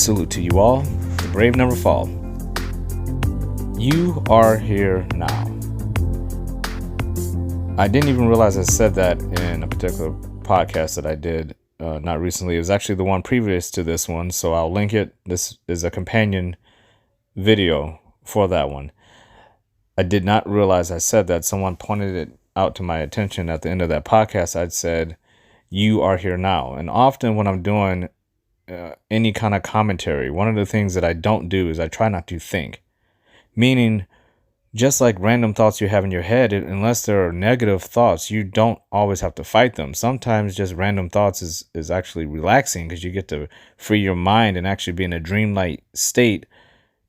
Salute to you all. The brave never fall. You are here now. I didn't even realize I said that in a particular podcast that I did not recently. It was actually the one previous to this one, so I'll link it. This is a companion video for that one. I did not realize I said that. Someone pointed it out to my attention at the end of that podcast. I'd said, you are here now. And often when I'm doing any kind of commentary, one of the things that I don't do is I try not to think. Meaning, just like random thoughts you have in your head, unless there are negative thoughts, you don't always have to fight them. Sometimes just random thoughts is actually relaxing because you get to free your mind and actually be in a dreamlike state,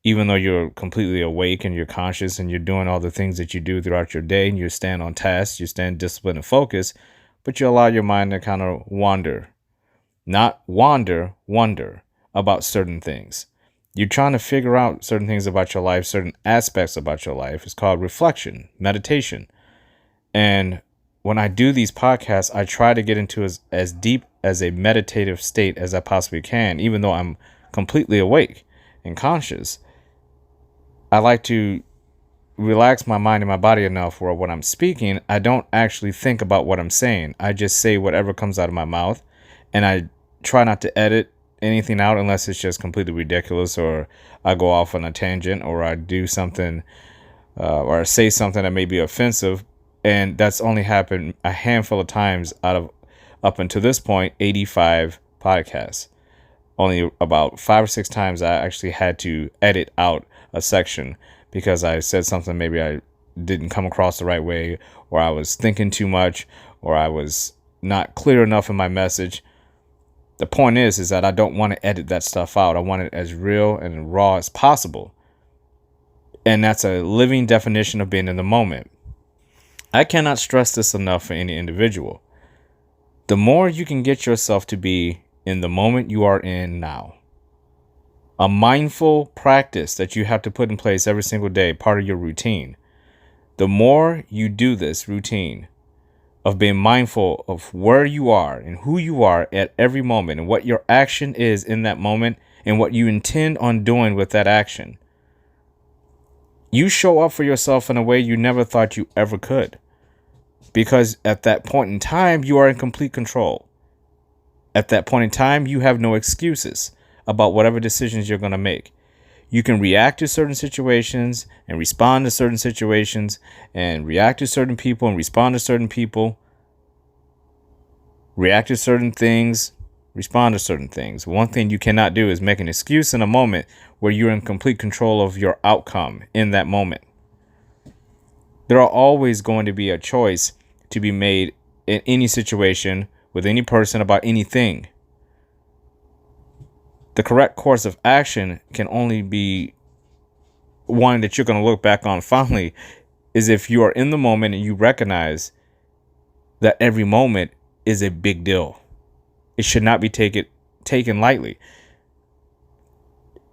even though you're completely awake and you're conscious and you're doing all the things that you do throughout your day, and you stand on task, you stand disciplined and focused, but you allow your mind to kind of wander. Not wander, wonder about certain things. You're trying to figure out certain things about your life, certain aspects about your life. It's called reflection, meditation. And when I do these podcasts, I try to get into as deep as a meditative state as I possibly can, even though I'm completely awake and conscious. I like to relax my mind and my body enough where when I'm speaking, I don't actually think about what I'm saying. I just say whatever comes out of my mouth, and I try not to edit anything out unless it's just completely ridiculous, or I go off on a tangent, or I do something or I say something that may be offensive. And that's only happened a handful of times out of, up until this point, 85 podcasts. Only about 5 or 6 times I actually had to edit out a section because I said something maybe I didn't come across the right way, or I was thinking too much, or I was not clear enough in my message. The point is that I don't want to edit that stuff out. I want it as real and raw as possible. And that's a living definition of being in the moment. I cannot stress this enough for any individual. The more you can get yourself to be in the moment you are in now, a mindful practice that you have to put in place every single day, part of your routine. The more you do this routine of being mindful of where you are and who you are at every moment, and what your action is in that moment, and what you intend on doing with that action, you show up for yourself in a way you never thought you ever could. Because at that point in time, you are in complete control. At that point in time, you have no excuses about whatever decisions you're going to make. You can react to certain situations and respond to certain situations, and react to certain people and respond to certain people. React to certain things, respond to certain things. One thing you cannot do is make an excuse in a moment where you're in complete control of your outcome in that moment. There are always going to be a choice to be made in any situation with any person about anything. The correct course of action can only be one that you're going to look back on fondly, is if you are in the moment and you recognize that every moment is a big deal. It should not be taken lightly.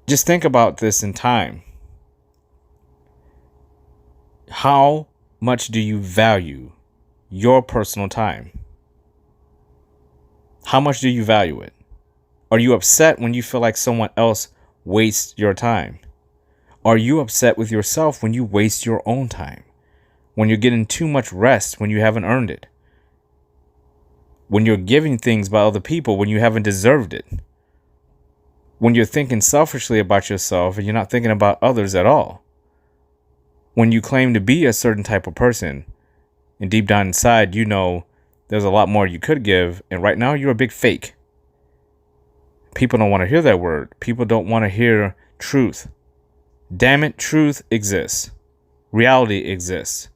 Just think about this in time. How much do you value your personal time? How much do you value it? Are you upset when you feel like someone else wastes your time? Are you upset with yourself when you waste your own time? When you're getting too much rest when you haven't earned it? When you're giving things by other people when you haven't deserved it? When you're thinking selfishly about yourself and you're not thinking about others at all? When you claim to be a certain type of person, and deep down inside, you know there's a lot more you could give, and right now you're a big fake. People don't want to hear that word. People don't want to hear truth. Damn it, truth exists. Reality exists.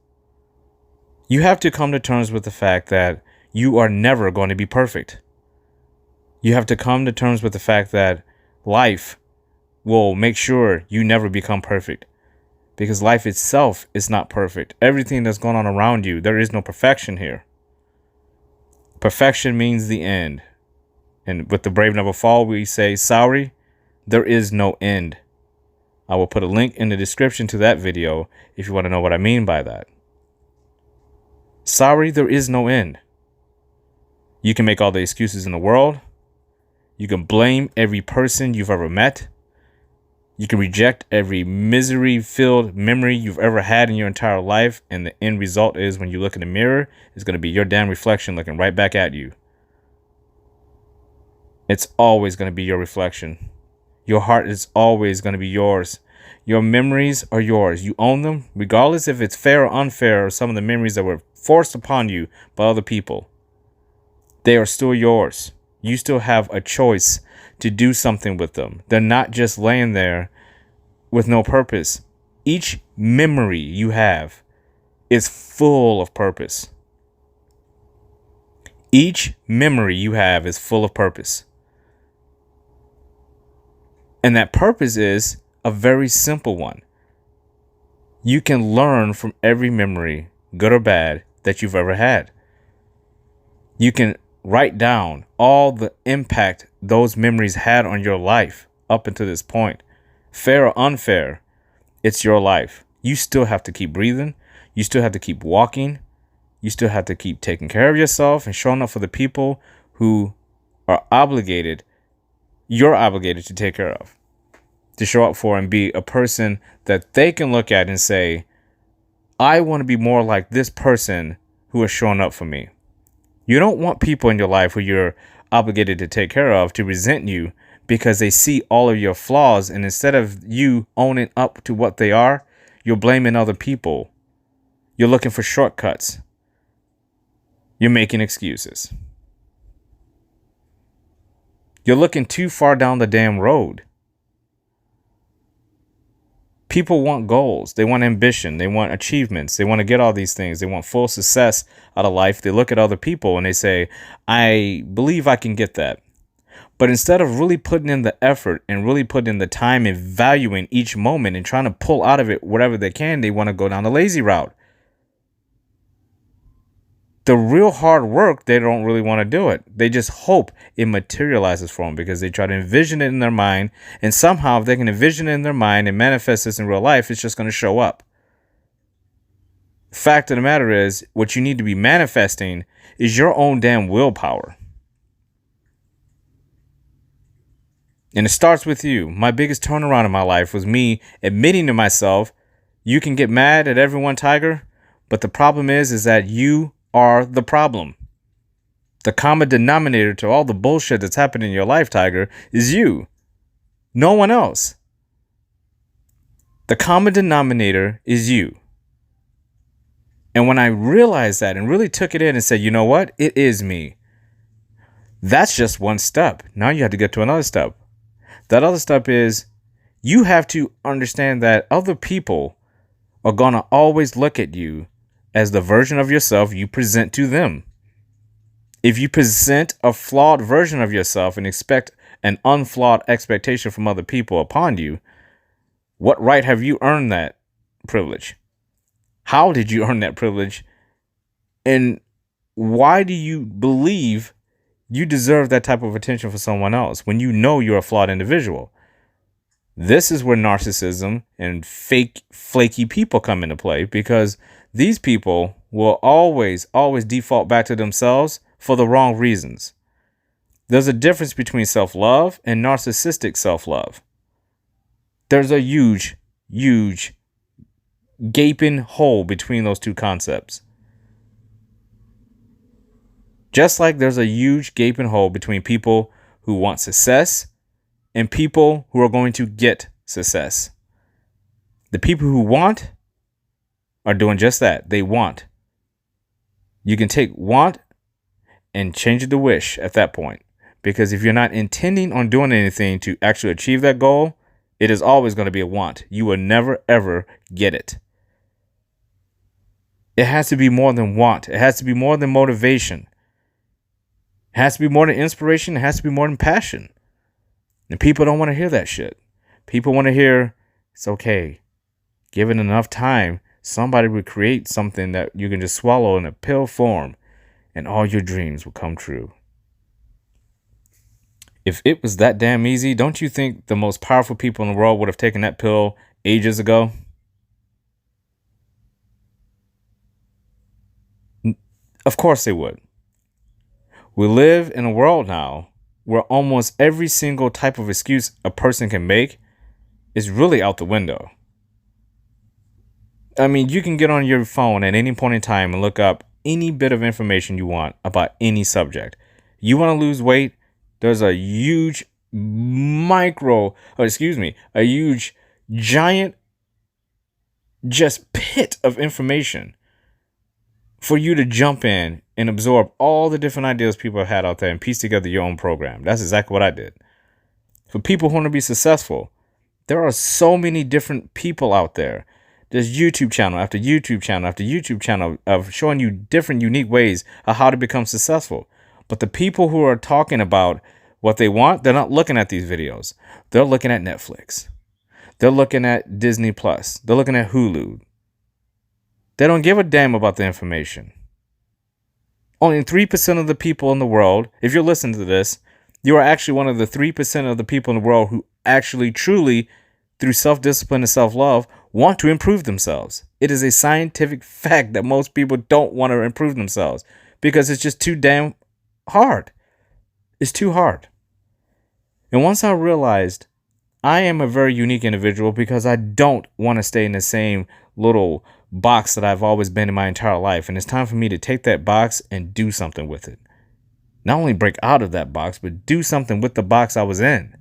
You have to come to terms with the fact that you are never going to be perfect. You have to come to terms with the fact that life will make sure you never become perfect. Because life itself is not perfect. Everything that's going on around you, there is no perfection here. Perfection means the end. And with the brave never fall, we say, sorry, there is no end. I will put a link in the description to that video if you want to know what I mean by that. Sorry, there is no end. You can make all the excuses in the world. You can blame every person you've ever met. You can reject every misery-filled memory you've ever had in your entire life, and the end result is when you look in the mirror, it's going to be your damn reflection looking right back at you. It's always going to be your reflection. Your heart is always going to be yours. Your memories are yours. You own them, regardless if it's fair or unfair, or some of the memories that were forced upon you by other people. They are still yours. You still have a choice to do something with them. They're not just laying there with no purpose. Each memory you have is full of purpose. Each memory you have is full of purpose. And that purpose is a very simple one. You can learn from every memory, good or bad, that you've ever had. You can write down all the impact those memories had on your life up until this point. Fair or unfair, it's your life. You still have to keep breathing. You still have to keep walking. You still have to keep taking care of yourself and showing up for the people who are obligated, you're obligated to take care of, to show up for and be a person that they can look at and say, I want to be more like this person who is showing up for me. You don't want people in your life who you're obligated to take care of to resent you because they see all of your flaws, and instead of you owning up to what they are, you're blaming other people. You're looking for shortcuts. You're making excuses. You're looking too far down the damn road. People want goals. They want ambition. They want achievements. They want to get all these things. They want full success out of life. They look at other people and they say, I believe I can get that. But instead of really putting in the effort and really putting in the time and valuing each moment and trying to pull out of it whatever they can, they want to go down the lazy route. The real hard work, they don't really want to do it. They just hope it materializes for them because they try to envision it in their mind. And somehow, if they can envision it in their mind and manifest this in real life, it's just going to show up. Fact of the matter is, what you need to be manifesting is your own damn willpower. And it starts with you. My biggest turnaround in my life was me admitting to myself, you can get mad at everyone, Tiger, but the problem is that you are the problem. The common denominator to all the bullshit that's happening in your life, Tiger, is you. No one else. The common denominator is you. And when I realized that and really took it in and said, you know what? It is me. That's just one step. Now you have to get to another step. That other step is you have to understand that other people are going to always look at you as the version of yourself you present to them. If you present a flawed version of yourself and expect an unflawed expectation from other people upon you, what right have you earned that privilege? How did you earn that privilege? And why do you believe you deserve that type of attention from someone else when you know you're a flawed individual? This is where narcissism and fake, flaky people come into play, because these people will always default back to themselves for the wrong reasons. There's a difference between self-love and narcissistic self-love. There's a huge gaping hole between those two concepts. Just like there's a huge gaping hole between people who want success and people who are going to get success. The people who want are doing just that. They want. You can take want and change it to wish at that point. Because if you're not intending on doing anything to actually achieve that goal, it is always going to be a want. You will never, ever get it. It has to be more than want. It has to be more than motivation. It has to be more than inspiration. It has to be more than passion. And people don't want to hear that shit. People want to hear, it's okay. Given enough time, somebody will create something that you can just swallow in a pill form, and all your dreams will come true. If it was that damn easy, don't you think the most powerful people in the world would have taken that pill ages ago? Of course they would. We live in a world now where almost every single type of excuse a person can make is really out the window. I mean, you can get on your phone at any point in time and look up any bit of information you want about any subject. You want to lose weight? There's a huge a huge giant just pit of information for you to jump in and absorb all the different ideas people have had out there and piece together your own program. That's exactly what I did. For people who want to be successful, there are so many different people out there. There's YouTube channel after YouTube channel after YouTube channel of showing you different unique ways of how to become successful. But the people who are talking about what they want, they're not looking at these videos. They're looking at Netflix. They're looking at Disney Plus. They're looking at Hulu. They don't give a damn about the information. Only 3% of the people in the world, if you're listening to this, you are actually one of the 3% of the people in the world who actually truly, through self-discipline and self-love, want to improve themselves. It is a scientific fact that most people don't want to improve themselves because it's just too damn hard. It's too hard. And once I realized I am a very unique individual because I don't want to stay in the same little box that I've always been in my entire life. And it's time for me to take that box and do something with it. Not only break out of that box, but do something with the box I was in.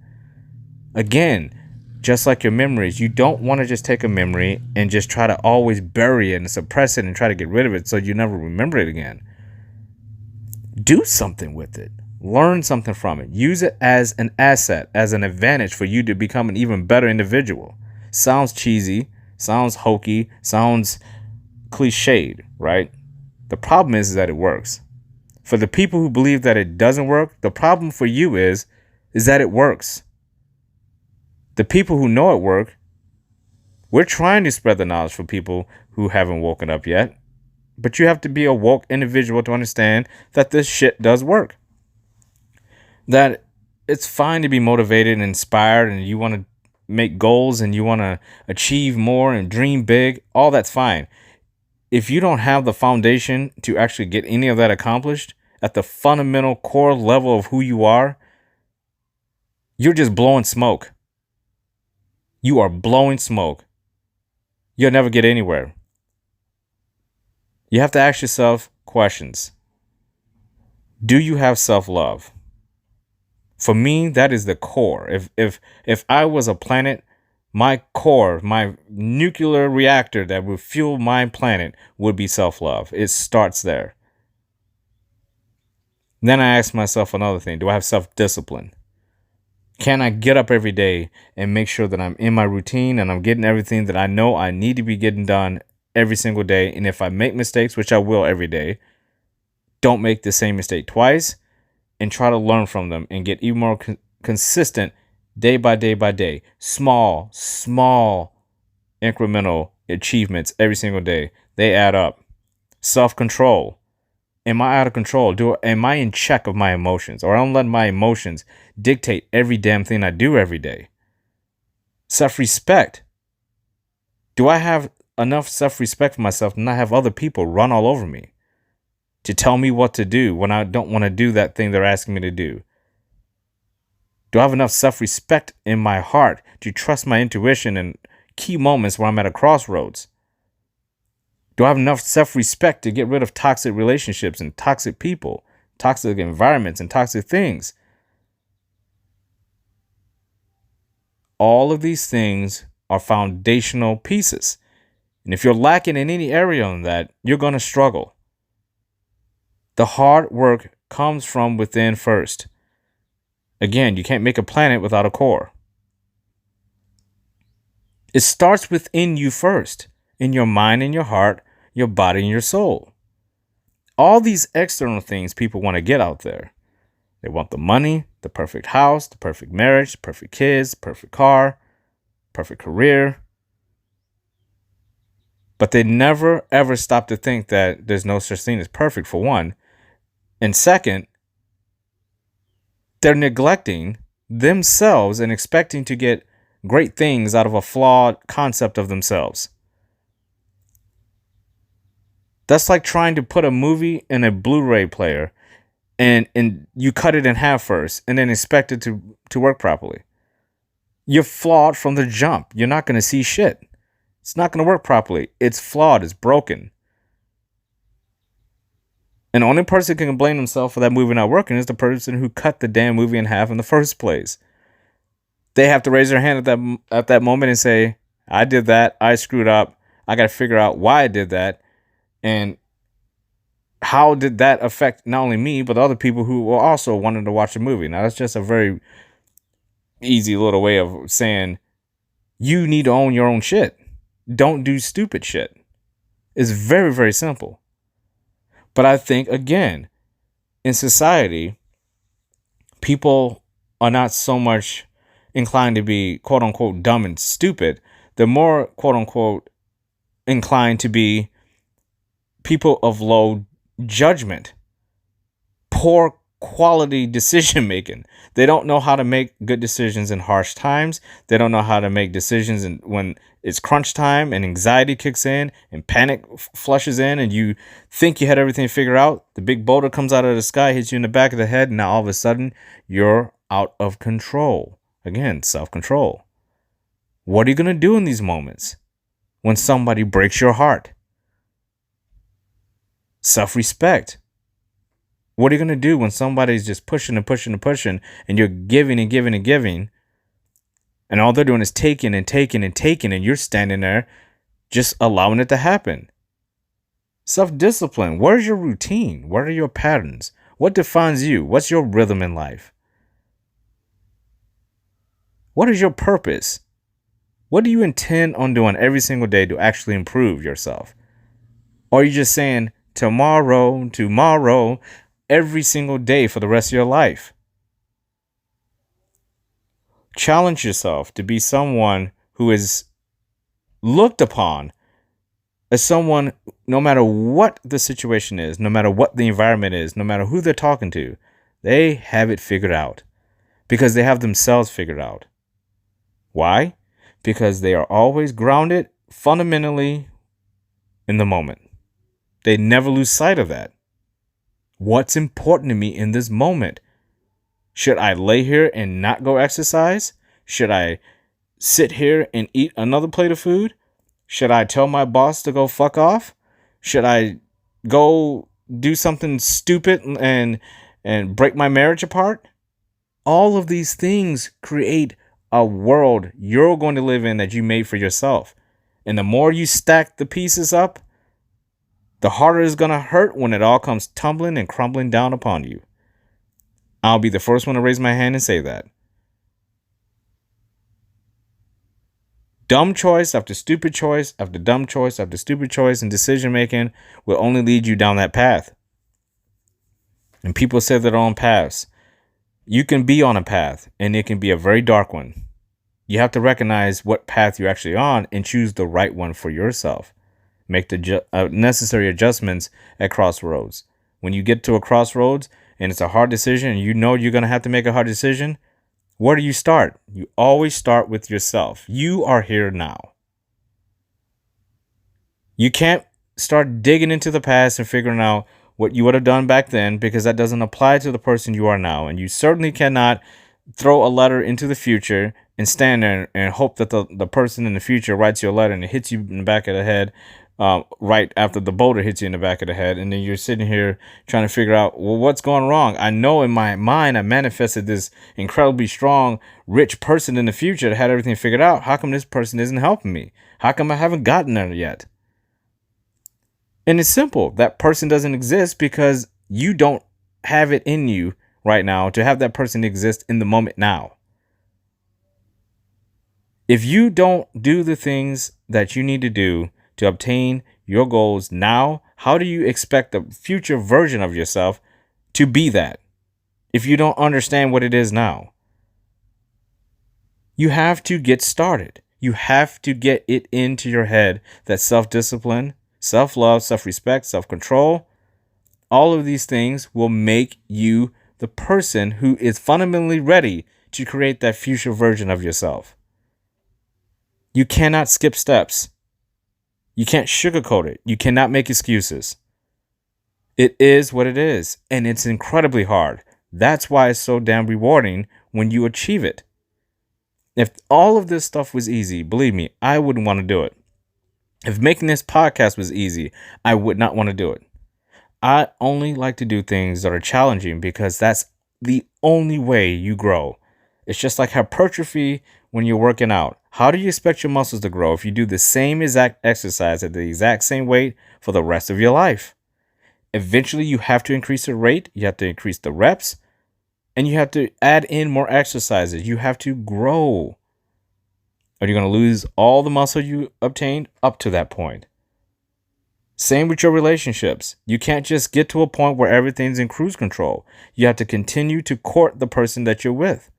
Again, just like your memories, you don't want to just take a memory and just try to always bury it and suppress it and try to get rid of it so you never remember it again. Do something with it. Learn something from it. Use it as an asset, as an advantage for you to become an even better individual. Sounds cheesy, sounds hokey, sounds cliched, right? The problem is that it works. For the people who believe that it doesn't work, the problem for you is that it works. The people who know it works, we're trying to spread the knowledge for people who haven't woken up yet. But you have to be a woke individual to understand that this shit does work. That it's fine to be motivated and inspired and you want to make goals and you want to achieve more and dream big. All that's fine. If you don't have the foundation to actually get any of that accomplished at the fundamental core level of who you are, you're just blowing smoke. You are blowing smoke. You'll never get anywhere. You have to ask yourself questions. Do you have self-love? For me, that is the core. If I was a planet, my core, my nuclear reactor that would fuel my planet would be self-love. It starts there. Then I ask myself another thing. Do I have self-discipline? Can I get up every day and make sure that I'm in my routine and I'm getting everything that I know I need to be getting done every single day? And if I make mistakes, which I will every day, don't make the same mistake twice and try to learn from them and get even more consistent day by day by day. Small incremental achievements every single day. They add up. Self-control. Am I out of control? Am I in check of my emotions? Or I don't let my emotions dictate every damn thing I do every day? Self-respect. Do I have enough self-respect for myself to not have other people run all over me to tell me what to do when I don't want to do that thing they're asking me to do? Do I have enough self-respect in my heart to trust my intuition in key moments where I'm at a crossroads? Do I have enough self-respect to get rid of toxic relationships and toxic people, toxic environments and toxic things? All of these things are foundational pieces. And if you're lacking in any area on that, you're going to struggle. The hard work comes from within first. Again, you can't make a planet without a core. It starts within you first, in your mind and your heart, your body and your soul. All these external things people want to get out there. They want the money, the perfect house, the perfect marriage, the perfect kids, perfect car, perfect career. But they never, ever stop to think that there's no such thing as perfect, for one. And second, they're neglecting themselves and expecting to get great things out of a flawed concept of themselves. That's like trying to put a movie in a Blu-ray player and you cut it in half first and then expect it to work properly. You're flawed from the jump. You're not going to see shit. It's not going to work properly. It's flawed. It's broken. And the only person who can blame themselves for that movie not working is the person who cut the damn movie in half in the first place. They have to raise their hand at that moment and say, I did that. I screwed up. I got to figure out why I did that. And how did that affect not only me, but other people who were also wanting to watch the movie? Now, that's just a very easy little way of saying you need to own your own shit. Don't do stupid shit. It's very, very simple. But I think, again, in society, people are not so much inclined to be, quote unquote, dumb and stupid. They're more, quote unquote, inclined to be people of low judgment, poor quality decision making. They don't know how to make good decisions in harsh times. They don't know how to make decisions when it's crunch time and anxiety kicks in and panic flushes in and you think you had everything figured out. The big boulder comes out of the sky, hits you in the back of the head, and now all of a sudden you're out of control. Again, self-control. What are you going to do in these moments when somebody breaks your heart? Self-respect. What are you going to do when somebody's just pushing and pushing and pushing and you're giving and giving and giving and all they're doing is taking and taking and taking and you're standing there just allowing it to happen? Self-discipline. Where's your routine? What are your patterns? What defines you? What's your rhythm in life? What is your purpose? What do you intend on doing every single day to actually improve yourself? Or are you just saying tomorrow, every single day for the rest of your life? Challenge yourself to be someone who is looked upon as someone, no matter what the situation is, no matter what the environment is, no matter who they're talking to, they have it figured out because they have themselves figured out. Why? Because they are always grounded fundamentally in the moment. They never lose sight of that. What's important to me in this moment? Should I lay here and not go exercise? Should I sit here and eat another plate of food? Should I tell my boss to go fuck off? Should I go do something stupid and break my marriage apart? All of these things create a world you're going to live in that you made for yourself. And the more you stack the pieces up, the harder it's going to hurt when it all comes tumbling and crumbling down upon you. I'll be the first one to raise my hand and say that. Dumb choice after stupid choice after dumb choice after stupid choice and decision making will only lead you down that path. And people say their own paths. You can be on a path and it can be a very dark one. You have to recognize what path you're actually on and choose the right one for yourself. Make the necessary adjustments at crossroads. When you get to a crossroads and it's a hard decision and you know you're going to have to make a hard decision, where do you start? You always start with yourself. You are here now. You can't start digging into the past and figuring out what you would have done back then because that doesn't apply to the person you are now. And you certainly cannot throw a letter into the future and stand there and hope that the person in the future writes you a letter and it hits you in the back of the head right after the boulder hits you in the back of the head. And then you're sitting here trying to figure out, well, what's going wrong? I know in my mind I manifested this incredibly strong, rich person in the future that had everything figured out. How come this person isn't helping me? How come I haven't gotten there yet? And it's simple. That person doesn't exist because you don't have it in you right now to have that person exist in the moment now. If you don't do the things that you need to do to obtain your goals now, how do you expect the future version of yourself to be that if you don't understand what it is now? You have to get started. You have to get it into your head that self-discipline, self-love, self-respect, self-control, all of these things will make you the person who is fundamentally ready to create that future version of yourself. You cannot skip steps. You can't sugarcoat it. You cannot make excuses. It is what it is, and it's incredibly hard. That's why it's so damn rewarding when you achieve it. If all of this stuff was easy, believe me, I wouldn't want to do it. If making this podcast was easy, I would not want to do it. I only like to do things that are challenging because that's the only way you grow. It's just like hypertrophy when you're working out. How do you expect your muscles to grow if you do the same exact exercise at the exact same weight for the rest of your life? Eventually, you have to increase the rate, you have to increase the reps, and you have to add in more exercises. You have to grow. Are you going to lose all the muscle you obtained up to that point? Same with your relationships. You can't just get to a point where everything's in cruise control. You have to continue to court the person that you're with.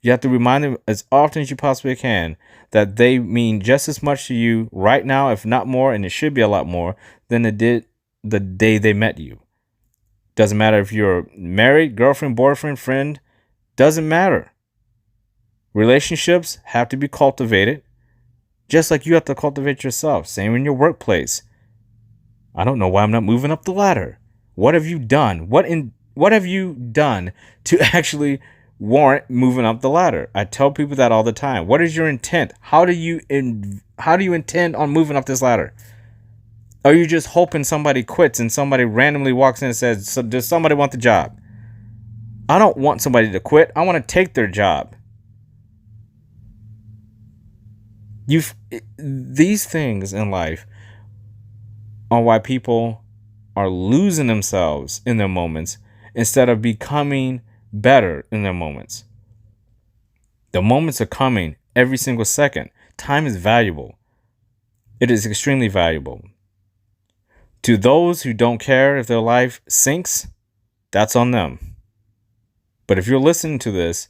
You have to remind them as often as you possibly can that they mean just as much to you right now, if not more, and it should be a lot more than it did the day they met you. Doesn't matter if you're married, girlfriend, boyfriend, friend, doesn't matter. Relationships have to be cultivated just like you have to cultivate yourself. Same in your workplace. I don't know why I'm not moving up the ladder. What have you done? What have you done to actually warrant moving up the ladder? I tell people that all the time. What is your intent? How do you intend on moving up this ladder? Are you just hoping somebody quits and somebody randomly walks in and says, "So does somebody want the job?" I don't want somebody to quit. I want to take their job. These things in life are why people are losing themselves in their moments instead of becoming better in their moments. The moments are coming every single second. Time is valuable. It is extremely valuable. To those who don't care if their life sinks, that's on them. But if you're listening to this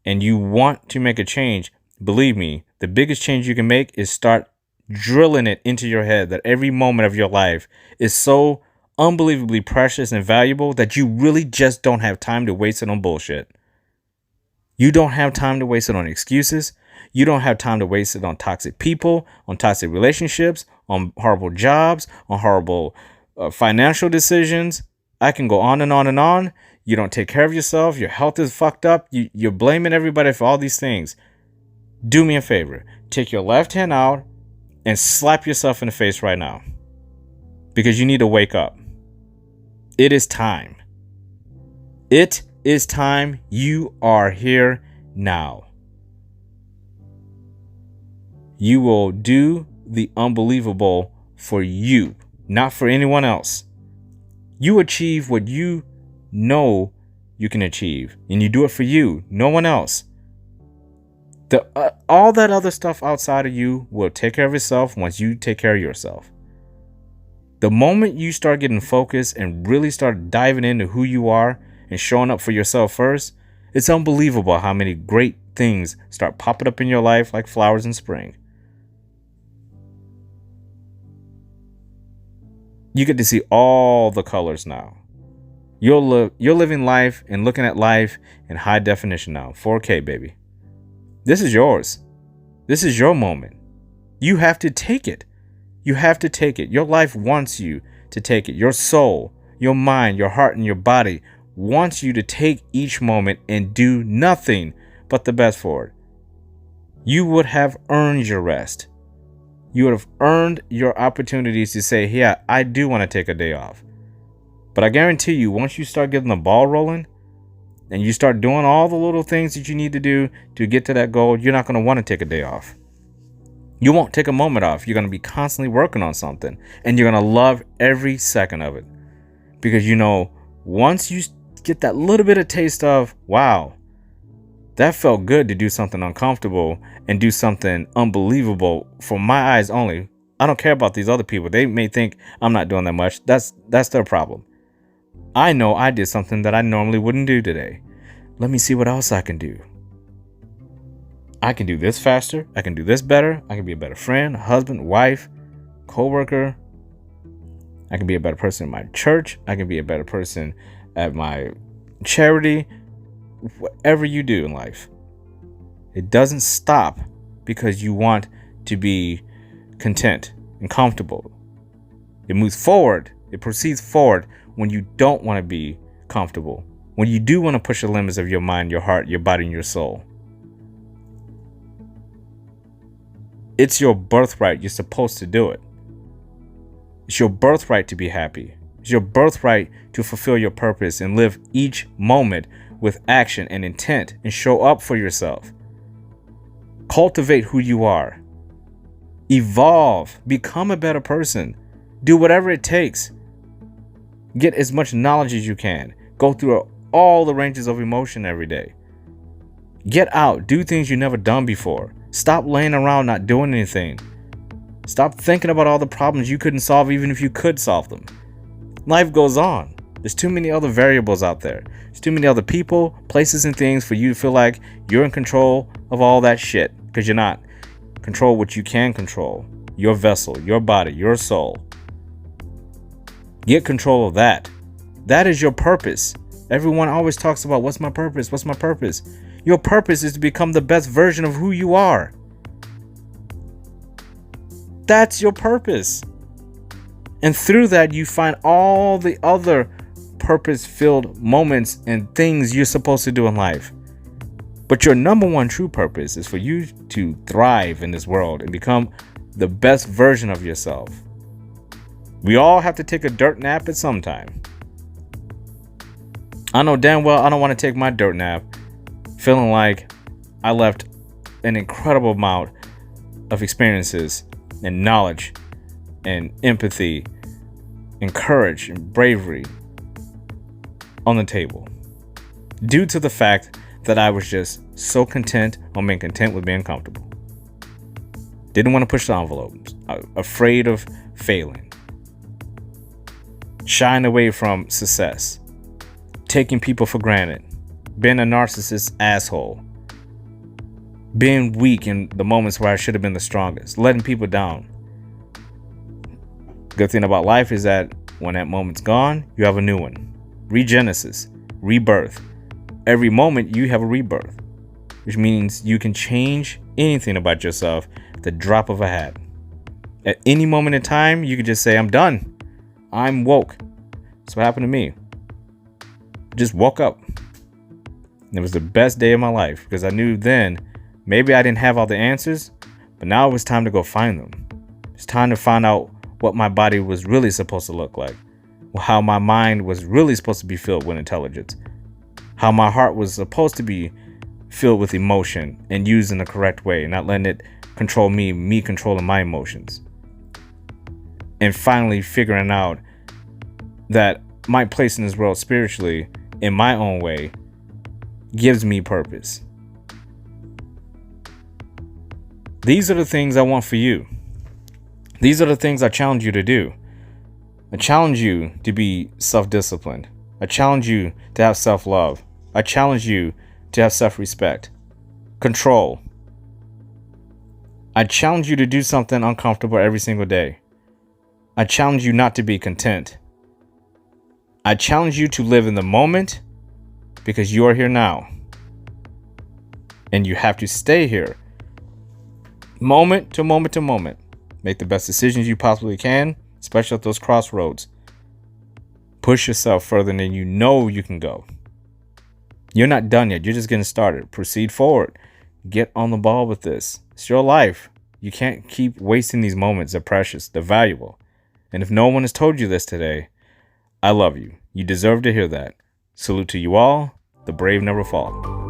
and you want to make a change, believe me, the biggest change you can make is start drilling it into your head that every moment of your life is so unbelievably precious and valuable that you really just don't have time to waste it on bullshit. You don't have time to waste it on excuses. You don't have time to waste it on toxic people, on toxic relationships, on horrible jobs, on horrible financial decisions. I can go on and on and on. You don't take care of yourself. Your health is fucked up. You're blaming everybody for all these things. Do me a favor. Take your left hand out and slap yourself in the face right now. Because you need to wake up. It is time. It is time. You are here now. You will do the unbelievable for you, not for anyone else. You achieve what you know you can achieve, and you do it for you, no one else. All that other stuff outside of you will take care of itself once you take care of yourself. The moment you start getting focused and really start diving into who you are and showing up for yourself first, it's unbelievable how many great things start popping up in your life like flowers in spring. You get to see all the colors now. You're living life and looking at life in high definition now. 4K, baby. This is yours. This is your moment. You have to take it. You have to take it. Your life wants you to take it. Your soul, your mind, your heart, and your body wants you to take each moment and do nothing but the best for it. You would have earned your rest. You would have earned your opportunities to say, yeah, I do want to take a day off. But I guarantee you, once you start getting the ball rolling and you start doing all the little things that you need to do to get to that goal, you're not going to want to take a day off. You won't take a moment off. You're going to be constantly working on something, and you're going to love every second of it. Because once you get that little bit of taste of, wow, that felt good to do something uncomfortable and do something unbelievable for my eyes only. I don't care about these other people. They may think I'm not doing that much. That's their problem. I know I did something that I normally wouldn't do today. Let me see what else I can do. I can do this faster. I can do this better. I can be a better friend, husband, wife, coworker. I can be a better person in my church. I can be a better person at my charity. Whatever you do in life, it doesn't stop because you want to be content and comfortable. It moves forward. It proceeds forward when you don't want to be comfortable, when you do want to push the limits of your mind, your heart, your body, and your soul. It's your birthright. You're supposed to do it. It's your birthright to be happy. It's your birthright to fulfill your purpose and live each moment with action and intent and show up for yourself. Cultivate who you are. Evolve. Become a better person. Do whatever it takes. Get as much knowledge as you can. Go through all the ranges of emotion every day. Get out. Do things you've never done before. Stop laying around not doing anything. Stop thinking about all the problems you couldn't solve even if you could solve them. Life goes on. There's too many other variables out there. There's too many other people, places, and things for you to feel like you're in control of all that shit, because you're not. Control what you can control. Your vessel, your body, your soul. Get control of that. That is your purpose. Everyone always talks about, what's my purpose? What's my purpose? Your purpose is to become the best version of who you are. That's your purpose. And through that, you find all the other purpose-filled moments and things you're supposed to do in life. But your number one true purpose is for you to thrive in this world and become the best version of yourself. We all have to take a dirt nap at some time. I know damn well I don't want to take my dirt nap feeling like I left an incredible amount of experiences and knowledge and empathy and courage and bravery on the table, due to the fact that I was just so content on being content with being comfortable. Didn't want to push the envelopes, afraid of failing, shying away from success, taking people for granted, being a narcissist asshole, being weak in the moments where I should have been the strongest, letting people down. Good thing about life is that when that moment's gone, you have a new one. Regenesis, rebirth. Every moment you have a rebirth, which means you can change anything about yourself at the drop of a hat. At any moment in time, you can just say, I'm done. I'm woke. That's what happened to me. Just woke up. It was the best day of my life because I knew then maybe I didn't have all the answers, but now it was time to go find them. It's time to find out what my body was really supposed to look like, how my mind was really supposed to be filled with intelligence, how my heart was supposed to be filled with emotion and used in the correct way, not letting it control me controlling my emotions. And finally figuring out that my place in this world spiritually, in my own way, gives me purpose. These are the things I want for you. These are the things I challenge you to do. I challenge you to be self-disciplined. I challenge you to have self-love. I challenge you to have self-respect. Control. I challenge you to do something uncomfortable every single day. I challenge you not to be content. I challenge you to live in the moment because you are here now. And you have to stay here. Moment to moment to moment. Make the best decisions you possibly can, especially at those crossroads. Push yourself further than you know you can go. You're not done yet. You're just getting started. Proceed forward. Get on the ball with this. It's your life. You can't keep wasting these moments. They're precious. They're valuable. And if no one has told you this today, I love you. You deserve to hear that. Salute to you all. The brave never fall.